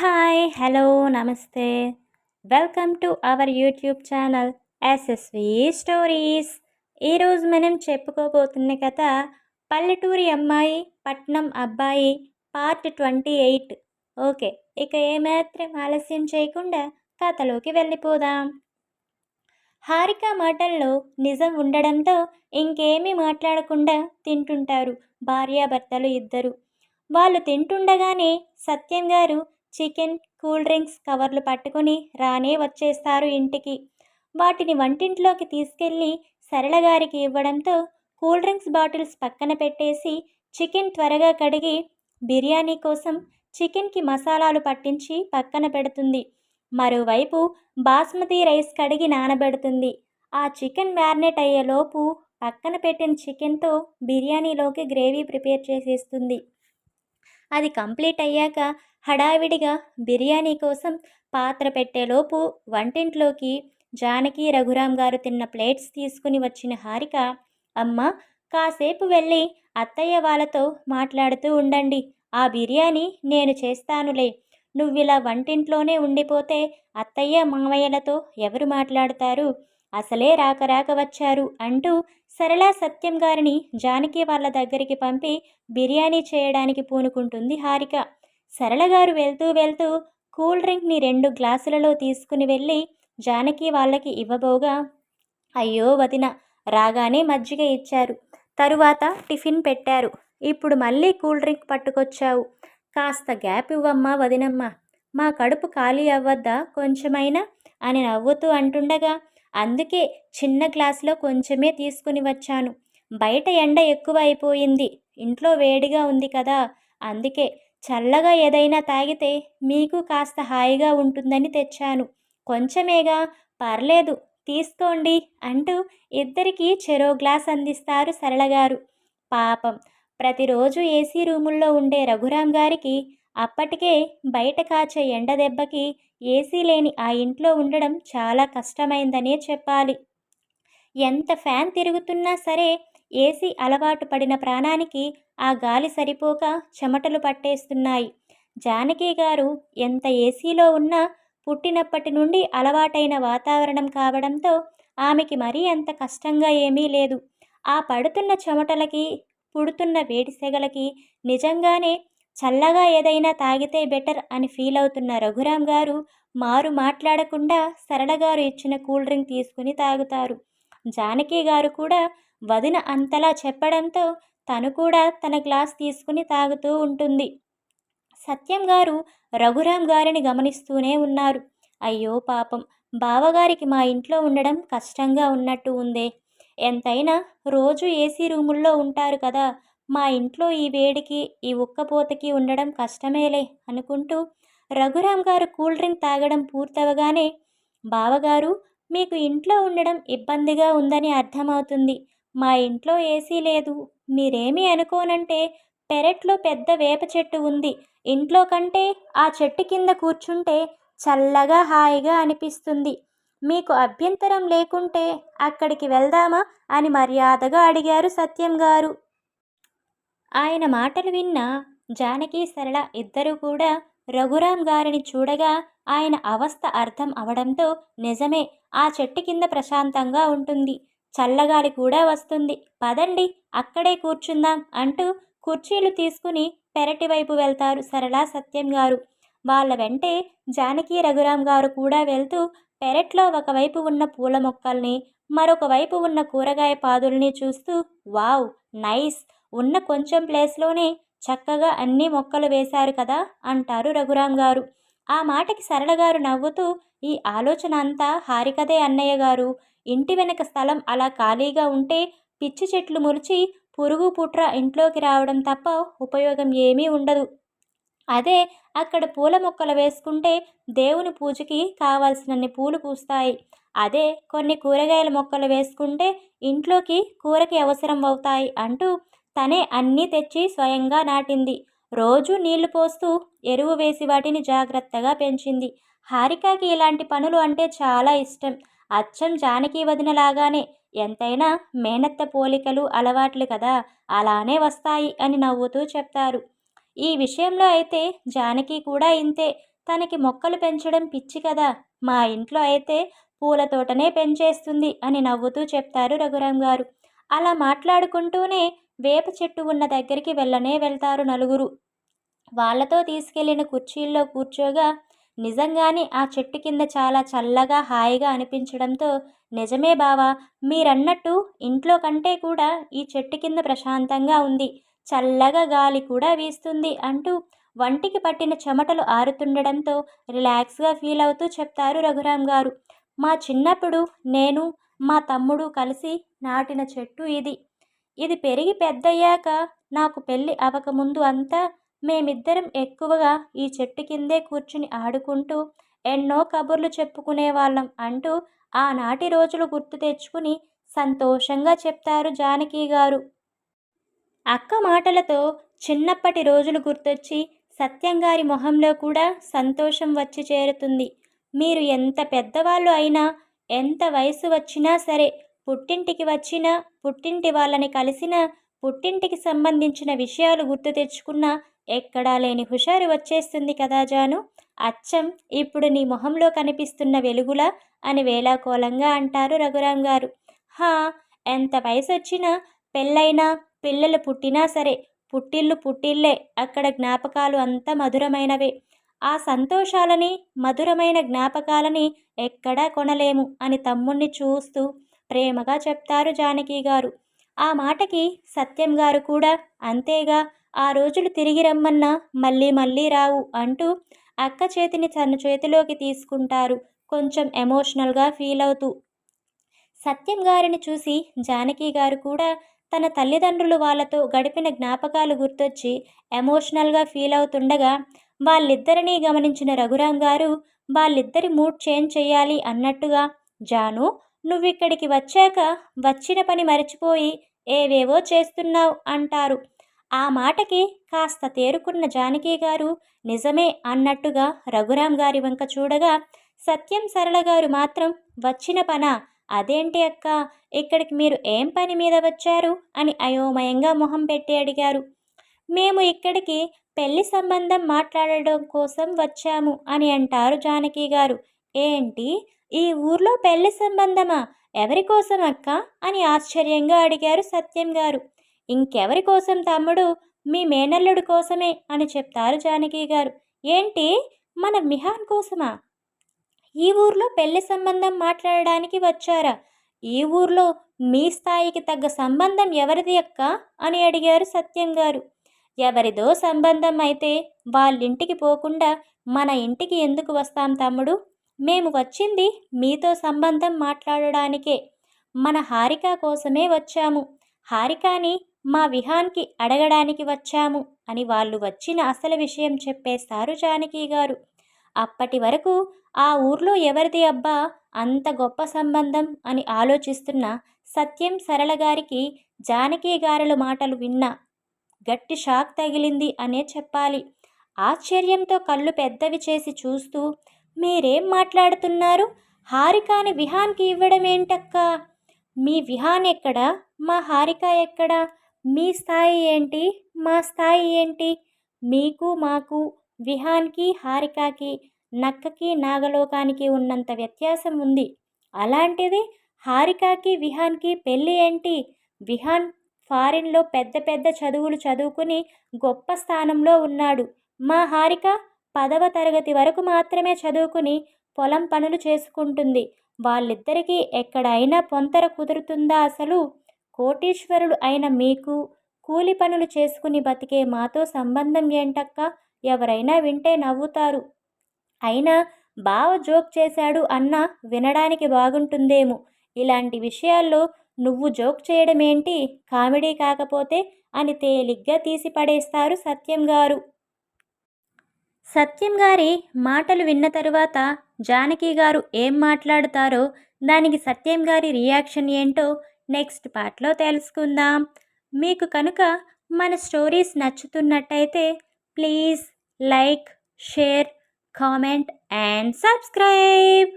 Hi hello నమస్తే welcome to our YouTube channel SSV stories. ఈరోజు మనం చెప్పుకోబోతున్న కథ పల్లెటూరి అమ్మాయి పట్నం అబ్బాయి పార్ట్ 28. ఓకే, ఇక ఏమాత్రం ఆలస్యం చేయకుండా కథలోకి వెళ్ళిపోదాం. హారిక మాటల్లో నిజం ఉండడంతో ఇంకేమీ మాట్లాడకుండా తింటుంటారు భార్యాభర్తలు ఇద్దరు. వాళ్ళు తింటుండగానే సత్యం గారు చికెన్, కూల్ డ్రింక్స్ కవర్లు పట్టుకుని రానే వచ్చేస్తారు ఇంటికి. వాటిని వంటింట్లోకి తీసుకెళ్ళి సరళ గారికి ఇవ్వడంతో కూల్ డ్రింక్స్ బాటిల్స్ పక్కన పెట్టేసి చికెన్ త్వరగా కడిగి బిర్యానీ కోసం చికెన్కి మసాలాలు పట్టించి పక్కన పెడుతుంది. మరోవైపు బాస్మతి రైస్ కడిగి నానబెడుతుంది. ఆ చికెన్ మ్యారినేట్ అయ్యేలోపు పక్కన పెట్టిన చికెన్తో బిర్యానీలోకి గ్రేవీ ప్రిపేర్ చేసేస్తుంది. అది కంప్లీట్ అయ్యాక హడావిడిగా బిర్యానీ కోసం పాత్ర పెట్టేలోపు వంటింట్లోకి జానకి రఘురాం గారు తిన్న ప్లేట్స్ తీసుకుని వచ్చిన హారిక, అమ్మ కాసేపు వెళ్ళి అత్తయ్య వాళ్ళతో మాట్లాడుతూ ఉండండి, ఆ బిర్యానీ నేను చేస్తానులే. నువ్విలా వంటింట్లోనే ఉండిపోతే అత్తయ్య మామయ్యలతో ఎవరు మాట్లాడతారు, అసలే రాక రాక వచ్చారు అంటూ సరళ సత్యం గారిని జానకి వాళ్ళ దగ్గరికి పంపి బిర్యానీ చేయడానికి పూనుకుంటుంది హారిక. సరళ గారు వెళ్తూ వెళ్తూ కూల్ డ్రింక్ని 2 గ్లాసులలో తీసుకుని వెళ్ళి జానకి వాళ్ళకి ఇవ్వబోగా, అయ్యో వదిన, రాగానే మజ్జిగ ఇచ్చారు, తరువాత టిఫిన్ పెట్టారు, ఇప్పుడు మళ్ళీ కూల్ డ్రింక్ పట్టుకొచ్చావు, కాస్త గ్యాప్ ఇవ్వమ్మా వదినమ్మ, మా కడుపు ఖాళీ అవ్వద్దా కొంచెమైనా అని నవ్వుతూ అంటుండగా, అందుకే చిన్న గ్లాసులో కొంచెమే తీసుకుని వచ్చాను, బయట ఎండ ఎక్కువ అయిపోయింది, ఇంట్లో వేడిగా ఉంది కదా, అందుకే చల్లగా ఏదైనా తాగితే మీకు కాస్త హాయిగా ఉంటుందని తెచ్చాను, కొంచెమేగా, పర్లేదు తీసుకోండి అంటూ ఇద్దరికీ చెరో గ్లాస్ అందిస్తారు సరళగారు. పాపం, ప్రతిరోజు ఏసీ రూముల్లో ఉండే రఘురాం గారికి అప్పటికే బయట కాచే ఎండ దెబ్బకి ఏసీ లేని ఆ ఇంట్లో ఉండడం చాలా కష్టమైందనే చెప్పాలి. ఎంత ఫ్యాన్ తిరుగుతున్నా సరే ఏసీ అలవాటు పడిన ప్రాణానికి ఆ గాలి సరిపోక చెమటలు పట్టేస్తున్నాయి. జానకి గారు ఎంత ఏసీలో ఉన్నా పుట్టినప్పటి నుండి అలవాటైన వాతావరణం కావడంతో ఆమెకి మరీ అంత కష్టంగా ఏమీ లేదు. ఆ పడుతున్న చెమటలకి, పుడుతున్న వేడి సెగలకి నిజంగానే చల్లగా ఏదైనా తాగితే బెటర్ అని ఫీల్ అవుతున్న రఘురాం గారు మారు మాట్లాడకుండా సరళ గారు ఇచ్చిన కూల్ డ్రింక్ తీసుకుని తాగుతారు. జానకి గారు కూడా వదిన అంతలా చెప్పడంతో తను కూడా తన గ్లాస్ తీసుకుని తాగుతూ ఉంటుంది. సత్యం గారు రఘురాం గారిని గమనిస్తూనే ఉన్నారు. అయ్యో పాపం, బావగారికి మా ఇంట్లో ఉండడం కష్టంగా ఉన్నట్టు ఉందే, ఎంతైనా రోజు ఏసీ రూముల్లో ఉంటారు కదా, మా ఇంట్లో ఈ వేడికి ఈ ఉక్కపోతకి ఉండడం కష్టమేలే అనుకుంటూ రఘురాం గారు కూల్ డ్రింక్ తాగడం పూర్తవగానే, బావగారు మీకు ఇంట్లో ఉండడం ఇబ్బందిగా ఉందని అర్థమవుతుంది, మా ఇంట్లో ఏసీ లేదు, మీరేమీ అనుకోనంటే పెరట్లో పెద్ద వేప చెట్టు ఉంది, ఇంట్లో కంటే ఆ చెట్టు కింద కూర్చుంటే చల్లగా హాయిగా అనిపిస్తుంది, మీకు అభ్యంతరం లేకుంటే అక్కడికి వెళ్దామా అని మర్యాదగా అడిగారు సత్యం గారు. ఆయన మాటలు విన్న జానకి సరళ ఇద్దరూ కూడా రఘురాం గారిని చూడగా ఆయన అవస్థ అర్థం అవడంతో, నిజమే, ఆ చెట్టు కింద ప్రశాంతంగా ఉంటుంది, చల్లగాలి కూడా వస్తుంది, పదండి అక్కడే కూర్చుందాం అంటూ కుర్చీలు తీసుకుని పెరటి వైపు వెళ్తారు సరళ సత్యం గారు. వాళ్ళ వెంటే జానకి రఘురాం గారు కూడా వెళ్తూ పెరట్లో ఒకవైపు ఉన్న పూల మొక్కల్ని, మరొక వైపు ఉన్న కూరగాయ పాదుల్ని చూస్తూ, వావ్ నైస్, ఉన్న కొంచెం ప్లేస్లోనే చక్కగా అన్ని మొక్కలు వేశారు కదా అంటారు రఘురాం గారు. ఆ మాటకి సరళ గారు నవ్వుతూ, ఈ ఆలోచన అంతా హారికదే అన్నయ్య గారు, ఇంటి వెనక స్థలం అలా ఖాళీగా ఉంటే పిచ్చి చెట్లు మురిచి పురుగు పుట్ర ఇంట్లోకి రావడం తప్ప ఉపయోగం ఏమీ ఉండదు, అదే అక్కడ పూల మొక్కలు వేసుకుంటే దేవుని పూజకి కావాల్సినన్ని పూలు పూస్తాయి, అదే కొన్ని కూరగాయల మొక్కలు వేసుకుంటే ఇంట్లోకి కూరకి అవసరం అవుతాయి అంటూ తనే అన్నీ తెచ్చి స్వయంగా నాటింది. రోజు నీళ్లు పోస్తూ ఎరువు వేసి వాటిని జాగ్రత్తగా పెంచింది. హారికకి ఇలాంటి పనులు అంటే చాలా ఇష్టం. అచ్చం జానకి వదినలాగానే, ఎంతైనా మేనత్త పోలికలు అలవాట్లు కదా, అలానే వస్తాయి అని నవ్వుతూ చెప్తారు. ఈ విషయంలో అయితే జానకి కూడా ఇంతే. తనకి మొక్కలు పెంచడం పిచ్చి కదా, మా ఇంట్లో అయితే పూల తోటనే పెంచేస్తుంది అని నవ్వుతూ చెప్తారు రఘురాం గారు. అలా మాట్లాడుకుంటూనే వేప చెట్టు ఉన్న దగ్గరికి వెళ్ళనే వెళ్తారు నలుగురు. వాళ్ళతో తీసుకెళ్లిన కుర్చీల్లో కూర్చోగా నిజంగానే ఆ చెట్టు కింద చాలా చల్లగా హాయిగా అనిపించడంతో, నిజమే బావా, మీరన్నట్టు ఇంట్లో కంటే కూడా ఈ చెట్టు కింద ప్రశాంతంగా ఉంది, చల్లగా గాలి కూడా వీస్తుంది అంటూ వంటికి పట్టిన చెమటలు ఆరుతుండడంతో రిలాక్స్గా ఫీల్ అవుతూ చెప్తారు రఘురాం గారు. మా చిన్నప్పుడు నేను మా తమ్ముడు కలిసి నాటిన చెట్టు ఇది. ఇది పెరిగి పెద్దయ్యాక నాకు పెళ్ళి అవకముందు అంతా మేమిద్దరం ఎక్కువగా ఈ చెట్టు కిందే కూర్చుని ఆడుకుంటూ ఎన్నో కబుర్లు చెప్పుకునేవాళ్ళం అంటూ ఆనాటి రోజులు గుర్తు తెచ్చుకుని సంతోషంగా చెప్తారు జానకి గారు. అక్క మాటలతో చిన్నప్పటి రోజులు గుర్తొచ్చి సత్యంగారి మొహంలో కూడా సంతోషం వచ్చి చేరుతుంది. మీరు ఎంత పెద్దవాళ్ళు అయినా, ఎంత వయసు వచ్చినా సరే, పుట్టింటికి వచ్చినా, పుట్టింటి వాళ్ళని కలిసినా, పుట్టింటికి సంబంధించిన విషయాలు గుర్తు తెచ్చుకున్నా ఎక్కడా లేని హుషారు వచ్చేస్తుంది కదా జాను. అచ్చం ఇప్పుడు నీ మొహంలో కనిపిస్తున్న వెలుగులా అని వేలాకోలంగా అంటారు రఘురాం గారు. హా, ఎంత వయసు వచ్చినా, పెళ్ళైనా, పిల్లలు పుట్టినా సరే, పుట్టిల్లు పుట్టిల్లే, అక్కడ జ్ఞాపకాలు అంత మధురమైనవే. ఆ సంతోషాలని, మధురమైన జ్ఞాపకాలని ఎక్కడా కొనలేము అని తమ్ముణ్ణి చూస్తూ ప్రేమగా చెప్తారు జానకి గారు. ఆ మాటకి సత్యం గారు కూడా అంతేగా, ఆ రోజులు తిరిగి రమ్మన్నా మళ్ళీ మళ్ళీ రావు అంటూ అక్క చేతిని తన చేతిలోకి తీసుకుంటారు, కొంచెం ఎమోషనల్గా ఫీల్ అవుతూ. సత్యం గారిని చూసి జానకి గారు కూడా తన తల్లిదండ్రులు వాళ్ళతో గడిపిన జ్ఞాపకాలు గుర్తొచ్చి ఎమోషనల్గా ఫీల్ అవుతుండగా, వాళ్ళిద్దరినీ గమనించిన రఘురాం గారు వాళ్ళిద్దరి మూడ్ చేంజ్ చేయాలి అన్నట్టుగా, జాను, నువ్విక్కడికి వచ్చాక వచ్చిన పని మర్చిపోయి ఏవేవో చేస్తున్నావు అంటారు. ఆ మాటకి కాస్త తేరుకున్న జానకి గారు నిజమే అన్నట్టుగా రఘురాం గారి వంక చూడగా, సత్యం సరళ గారు మాత్రం వచ్చిన పనా, అదేంటి అక్క, ఇక్కడికి మీరు ఏం పని మీద వచ్చారు అని అయోమయంగా మొహం పెట్టి అడిగారు. మేము ఇక్కడికి పెళ్లి సంబంధం మాట్లాడడం కోసం వచ్చాము అని అంటారు జానకి గారు. ఏంటి, ఈ ఊర్లో పెళ్లి సంబంధమా, ఎవరి కోసం అక్క అని ఆశ్చర్యంగా అడిగారు సత్యం గారు. ఇంకెవరి కోసం తమ్ముడు, మీ మేనల్లుడి కోసమే అని చెప్తారు జానకి గారు. ఏంటి, మన మిహాన్ కోసమా? ఈ ఊర్లో పెళ్లి సంబంధం మాట్లాడడానికి వచ్చారా? ఈ ఊర్లో మీ స్థాయికి తగ్గ సంబంధం ఎవరిది అక్క అని అడిగారు సత్యం గారు. ఎవరిదో సంబంధం అయితే వాళ్ళింటికి పోకుండా మన ఇంటికి ఎందుకు వస్తాం తమ్ముడు? మేము వచ్చింది మీతో సంబంధం మాట్లాడడానికే. మన హారిక కోసమే వచ్చాము. హారికాని మా విహాన్కి అడగడానికి వచ్చాము అని వాళ్ళు వచ్చిన అసలు విషయం చెప్పేస్తారు జానకి గారు. అప్పటి వరకు ఆ ఊర్లో ఎవరిది అబ్బా అంత గొప్ప సంబంధం అని ఆలోచిస్తున్న సత్యం సరళ గారికి జానకి గారుల మాటలు విన్న గట్టి షాక్ తగిలింది అనే చెప్పాలి. ఆశ్చర్యంతో కళ్ళు పెద్దవి చేసి చూస్తూ, మీరేం మాట్లాడుతున్నారు? హారికాని విహాన్కి ఇవ్వడం ఏంటక్కా? మీ విహాన్ ఎక్కడా, మా హారిక ఎక్కడా? మీ స్థాయి ఏంటి, మా స్థాయి ఏంటి? మీకు మాకు, విహాన్కి హారికకి, నక్కకి నాగలోకానికి ఉన్నంత వ్యత్యాసం ఉంది. అలాంటిది హారికకి విహాన్కి పెళ్ళి ఏంటి? విహాన్ ఫారిన్లో పెద్ద పెద్ద చదువులు చదువుకుని గొప్ప స్థానంలో ఉన్నాడు. మా హారిక 10వ తరగతి వరకు మాత్రమే చదువుకుని పొలం పనులు చేసుకుంటుంది. వాళ్ళిద్దరికీ ఎక్కడైనా పొంతర కుదురుతుందా అసలు? కోటీశ్వరులు అయిన మీకు కూలి పనులు చేసుకుని బతికే మాతో సంబంధం ఏంటక్క? ఎవరైనా వింటే నవ్వుతారు. అయినా బావ జోక్ చేశాడు అన్నా వినడానికి బాగుంటుందేమో. ఇలాంటి విషయాల్లో నువ్వు జోక్ చేయడం ఏంటి, కామెడీ కాకపోతే అని తేలిగ్గా తీసి పడేస్తారు సత్యం గారు. సత్యం గారి మాటలు విన్న తరువాత జానకి గారు ఏం మాట్లాడుతారో, దానికి సత్యం గారి రియాక్షన్ ఏంటో నెక్స్ట్ పార్ట్లో తెలుసుకుందాం. మీకు కనుక మన స్టోరీస్ నచ్చుతున్నట్టయితే please like, share, comment and subscribe.